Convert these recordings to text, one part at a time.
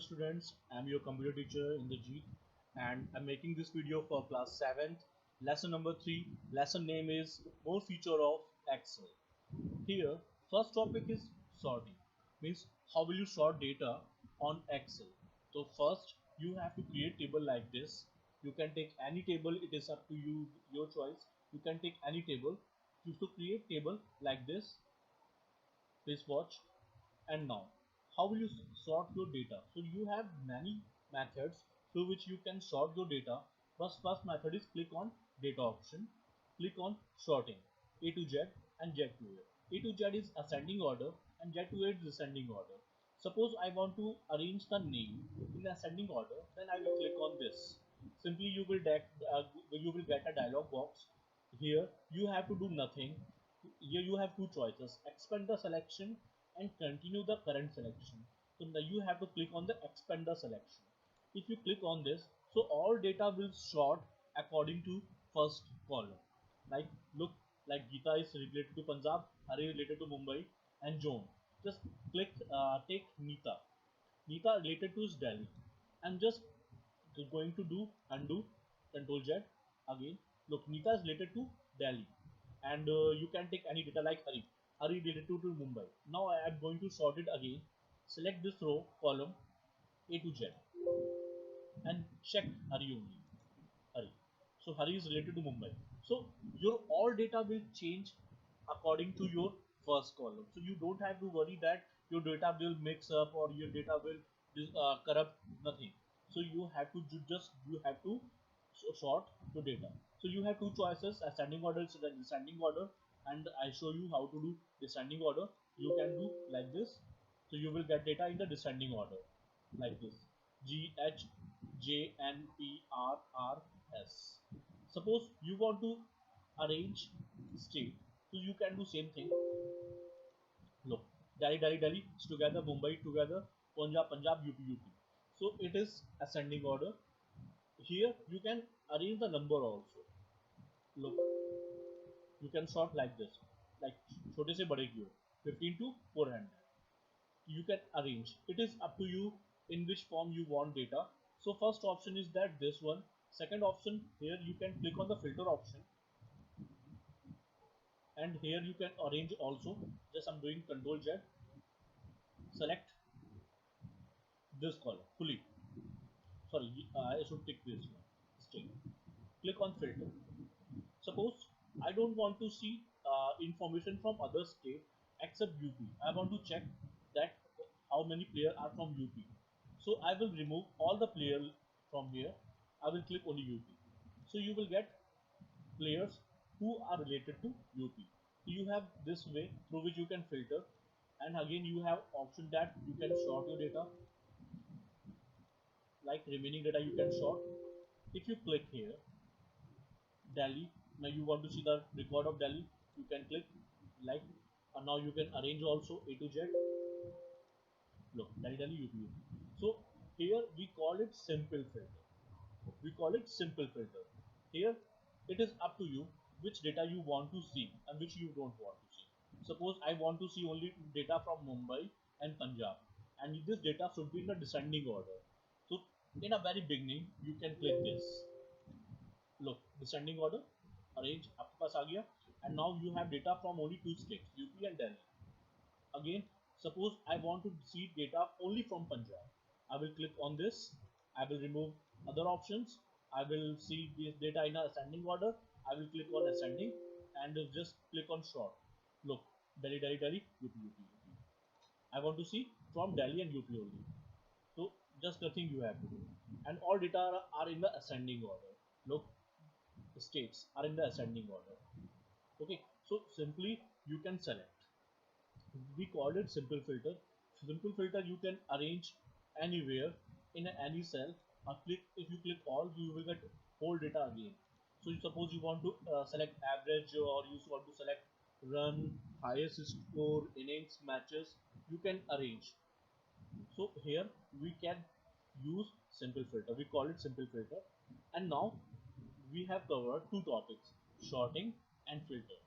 students, I'm your computer teacher Indrajit and I'm making this video for class 7th, lesson number 3. Lesson name is More Feature of Excel. Here, first topic is sorting, means how will you sort data on Excel. So first, you have to create table like this. You can take any table, it is up to you, your choice. You can take any table. To create table like this, please watch. And now, how will you sort your data? So you have many methods through which you can sort your data. First method is click on data option, click on sorting, A to Z and Z to A. A to Z is ascending order and Z to A is descending order. Suppose I want to arrange the name in ascending order, then I will click on this. Simply you will get a dialog box. Here you have to do nothing. Here you have two choices: expand the selection and continue the current selection. So now you have to click on the expand the selection. If you click on this, so all data will sort according to first column. Like look, like Geeta is related to Punjab, Hari related to Mumbai, and John. Just take Nita. Nita related to Delhi. I'm just going to do undo, Control Z again. Look, Nita is related to Delhi, and you can take any data like Hari. Hari related to Mumbai. Now I am going to sort it again. Select this row column A to Z and check Hari only. Hari. So Hari is related to Mumbai. So your all data will change according to your first column. So you don't have to worry that your data will mix up or your data will corrupt, nothing. So you have to sort the data. So you have two choices: ascending order and descending order. And I show you how to do descending order. You can do like this. So you will get data in the descending order like this: G H J N P R R S. Suppose you want to arrange state, so you can do same thing. Look, Delhi is together, Mumbai together, Punjab, UP. So it is ascending order. Here you can arrange the number also. Look, you can sort like this, like छोटे से बड़े की ओर, 15 to 400. You can arrange. It is up to you in which form you want data. So first option is that this one. Second option, here you can click on the filter option, and here you can arrange also. Just I'm doing Control Z. Select this column fully. Sorry, I should pick this one. String. Click on filter. Suppose I don't want to see information from other state except UP. I want to check that how many players are from UP. So I will remove all the players from here. I will click only UP. So you will get players who are related to UP. So you have this way through which you can filter, and again you have option that you can sort your data, like remaining data you can sort. If you click here Delhi, now you want to see the record of Delhi, you can click like, and now you can arrange also A to Z. Look, Delhi UP. So here we call it simple filter. We call it simple filter. Here it is up to you which data you want to see and which you don't want to see. Suppose I want to see only data from Mumbai and Punjab, and this data should be in the descending order. So in a very beginning you can click this. Look, descending order, arrange, आपके पास आ गया. And now you have data from only two states, UP and Delhi. Again, suppose I want to see data only from Punjab. I will click on this. I will remove other options. I will see this data in ascending order. I will click on ascending and just click on sort. Look, Delhi, UP. I want to see from Delhi and UP only. So just nothing you have to do. And all data are in the ascending order. Look, the states are in the ascending order. Okay, so simply you can select. We call it simple filter. Simple filter you can arrange anywhere in any cell. Click, if you click all, you will get whole data again. So suppose you want to select average, or you want to select run, highest score, innings, matches, you can arrange. So here we can use simple filter. We call it simple filter. And now we have covered two topics: sorting and filter.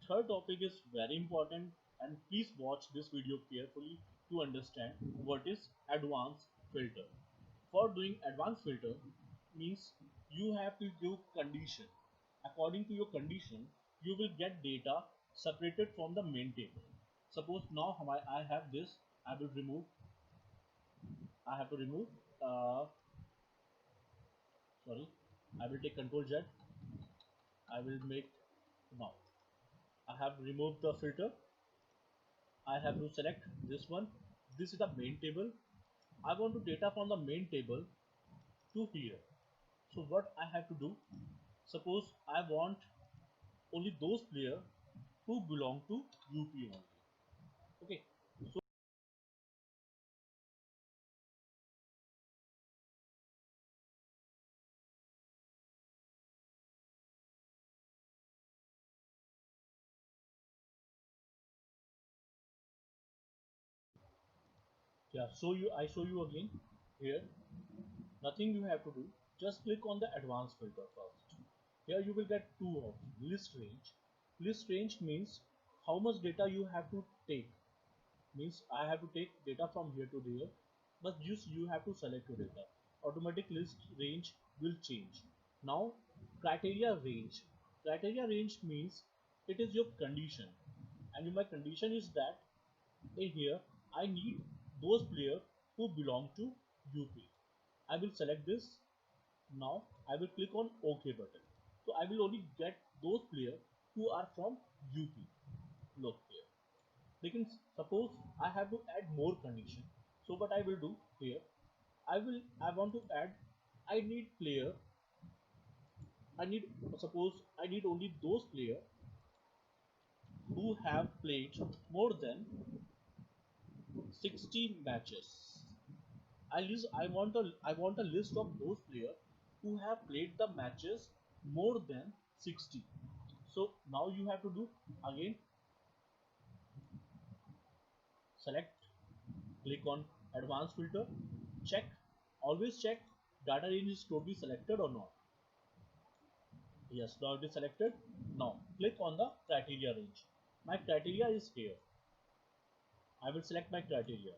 Third topic is very important, and please watch this video carefully to understand what is advanced filter. For doing advanced filter means you have to give condition. According to your condition, you will get data separated from the main table. Suppose now I have this, I will remove, I have to remove, sorry, I will take Control Z, I will make, now I have removed the filter, I have to select this one, this is the main table, I want to data from the main table to here. So what I have to do, suppose I want only those players who belong to UP only. Okay, so yeah, I show you again here. Nothing you have to do. Just click on the advanced filter first. Here you will get two options. List range. List range means how much data you have to take. Means I have to take data from here to there, but just you have to select your data. Automatic list range will change. Now criteria range. Criteria range means it is your condition, and my condition is that in here I need those players who belong to UP. I will select this. Now I will click on OK button. So I will only get those players who are from UP. Look here. They can suppose I have to add more condition. So what I will do here, I want to add, I need player, I need, suppose I need only those players who have played more than 60 matches. I want a list of those players who have played the matches more than 60. So now you have to do again, select, click on advanced filter, check, always check data range is totally selected or not. Yes, now it is selected. Now click on the criteria range. My criteria is here. I will select my criteria.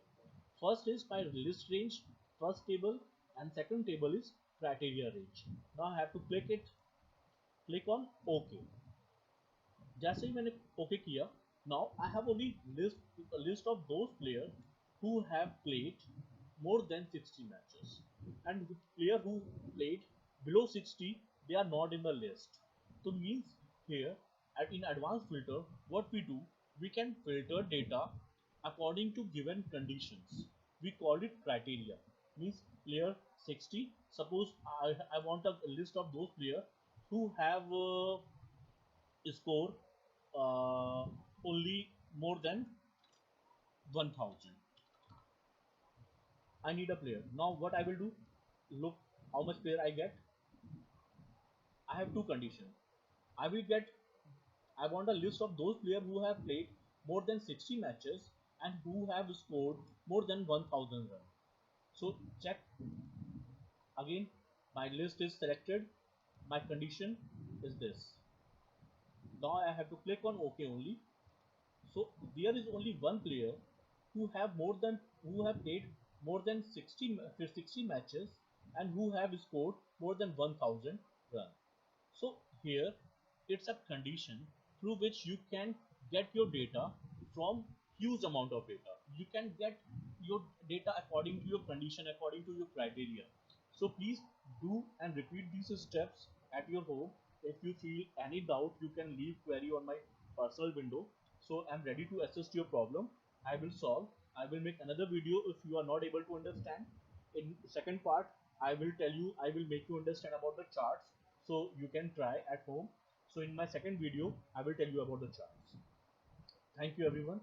First is my list range, first table, and second table is criteria range. Now I have to click it, click on OK. जैसे ही मैंने OK किया, now I have only a list of those players who have played more than 60 matches, and the player who played below 60, they are not in the list. So means here in advanced filter, what we do, we can filter data according to given conditions. We call it criteria. Means player 60. Suppose I want a list of those players who have score only more than 1000. I need a player. Now what I will do, look how much player I get. I have two conditions. I will get, I want a list of those players who have played more than 60 matches and who have scored more than 1000 runs. So check again, my list is selected, my condition is this. Now I have to click on OK only. So there is only one player who have played more than 60 matches and who have scored more than 1000 runs. So here it's a condition through which you can get your data from huge amount of data. You can get your data according to your condition, according to your criteria. So please do and repeat these steps at your home. If you feel any doubt, you can leave query on my personal window. So I'm ready to assist your problem. I will solve. I will make another video if you are not able to understand. In second part, I will tell you, I will make you understand about the charts so you can try at home. So in my second video, I will tell you about the charts. Thank you everyone.